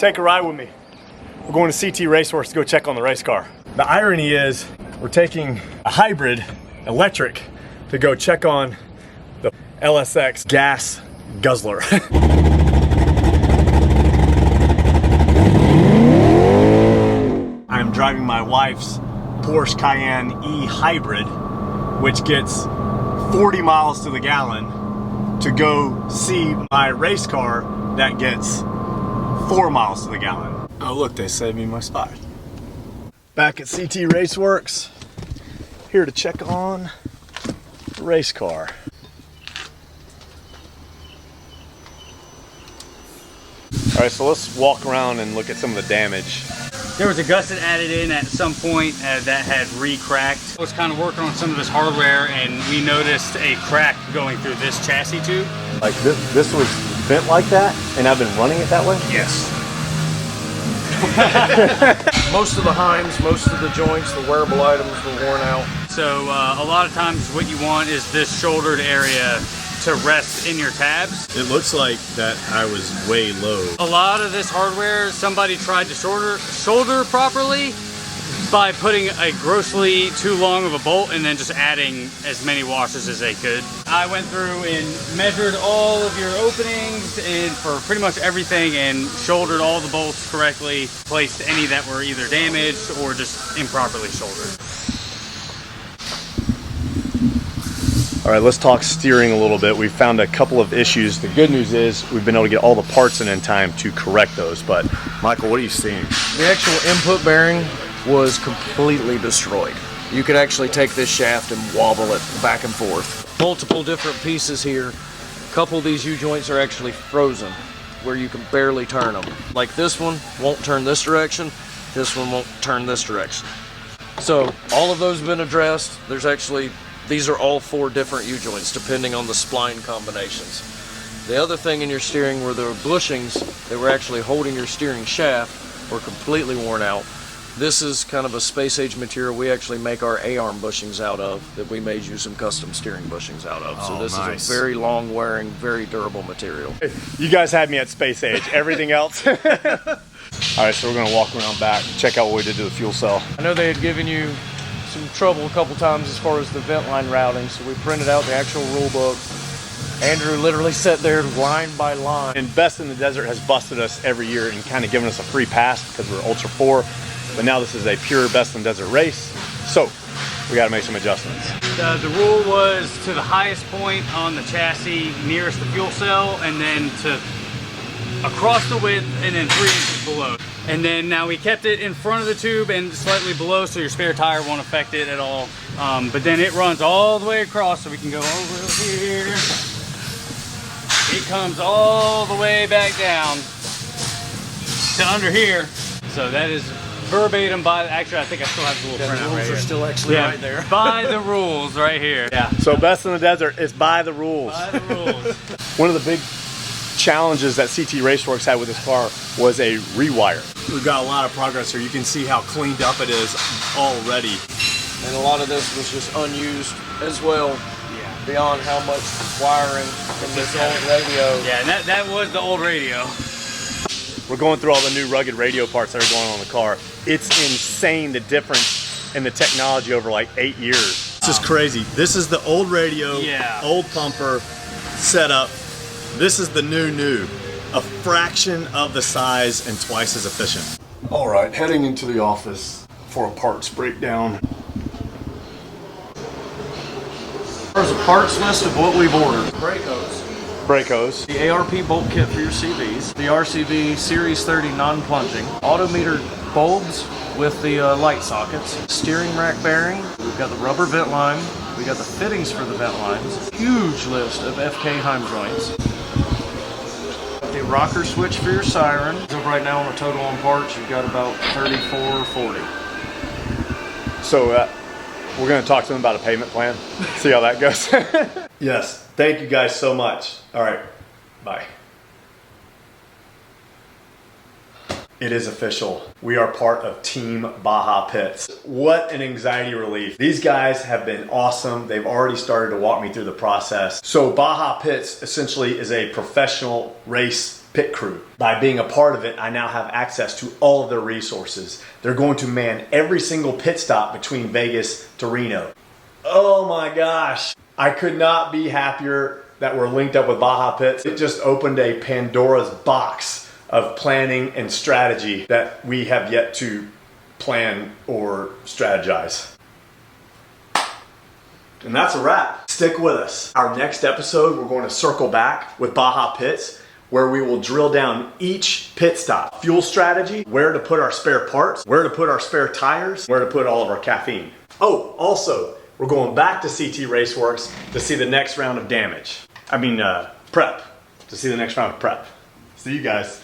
take a ride with me. We're going to CT Raceworx to go check on the race car. The irony is we're taking a hybrid electric to go check on the LSX gas guzzler. I'm driving my wife's Porsche Cayenne E hybrid, which gets 40 miles to the gallon, to go see my race car that gets 4 miles to the gallon. Oh look, they saved me my spot. Back at CT Raceworx, here to check on the race car. All right, so let's walk around and look at some of the damage. There was a gusset added in at some point that had re-cracked. I was kind of working on some of this hardware and we noticed a crack going through this chassis tube. Like this was bent like that, and I've been running it that way? Yes. Most of the heims, most of the joints, the wearable items were worn out. So a lot of times what you want is this shouldered area to rest in your tabs. It looks like that I was way low. A lot of this hardware, somebody tried to shoulder properly by putting a grossly too long of a bolt and then just adding as many washers as they could. I went through and measured all of your openings and for pretty much everything and shouldered all the bolts correctly, placed any that were either damaged or just improperly shouldered. All right, let's talk steering a little bit. We found a couple of issues. The good news is we've been able to get all the parts in time to correct those. But Michael, what are you seeing? The actual input bearing was completely destroyed. You could actually take this shaft and wobble it back and forth. Multiple different pieces here. A couple of these U-joints are actually frozen, where you can barely turn them. Like this one won't turn this direction, this one won't turn this direction. So all of those have been addressed. These are all 4 different U-joints depending on the spline combinations. The other thing in your steering were the bushings that were actually holding your steering shaft were completely worn out. This is kind of a space age material we actually make our A-arm bushings out of, that we made you some custom steering bushings out of. So this is a very long wearing, very durable material. You guys had me at space age. Everything else? All right, so we're gonna walk around back, check out what we did to the fuel cell. I know they had given you some trouble a couple times as far as the vent line routing, so we printed out the actual rule book. Andrew literally sat there line by line. And Best in the Desert has busted us every year and kind of given us a free pass because we're Ultra 4, but now this is a pure Best in the Desert race, so we got to make some adjustments. The rule was to the highest point on the chassis nearest the fuel cell, and then to across the width, and then 3 inches below. And then now we kept it in front of the tube and slightly below, so your spare tire won't affect it at all. But then it runs all the way across, so we can go over here. It comes all the way back down to under here. So that is verbatim by, actually I think I still have the little printout right here. The rules are still actually right there. By the rules right here. Yeah. So Best in the Desert is by the rules. By the rules. One of the big challenges that CT Raceworx had with this car was a rewire. We've got a lot of progress here. You can see how cleaned up it is already. And a lot of this was just unused as well. Yeah. Beyond how much wiring from this old radio. Yeah, and that was the old radio. We're going through all the new rugged radio parts that are going on the car. It's insane the difference in the technology over like 8 years. This is crazy. This is the old radio, old pumper setup. This is the new, a fraction of the size and twice as efficient. All right, heading into the office for a parts breakdown. There's a parts list of what we've ordered. Brake hose. The ARP bolt kit for your CVs. The RCV Series 30 non-plunging. Autometer bulbs with the light sockets. Steering rack bearing. We've got the rubber vent line. We got the fittings for the vent lines. Huge list of FK Heim joints. The rocker switch for your siren. So right now on a total on parts, you've got about 34 or 40. So we're going to talk to them about a payment plan. See how that goes. Yes, thank you guys so much. All right, bye. It is official. We are part of Team Baja Pits. What an anxiety relief. These guys have been awesome. They've already started to walk me through the process. So Baja Pits essentially is a professional race pit crew. By being a part of it, I now have access to all of their resources. They're going to man every single pit stop between Vegas to Reno. Oh my gosh. I could not be happier that we're linked up with Baja Pits. It just opened a Pandora's box of planning and strategy that we have yet to plan or strategize. And that's a wrap. Stick with us. Our next episode, we're going to circle back with Baja Pits, where we will drill down each pit stop. Fuel strategy, where to put our spare parts, where to put our spare tires, where to put all of our caffeine. Oh, also, we're going back to CT Raceworx to see the next round of prep. To see the next round of prep. See you guys.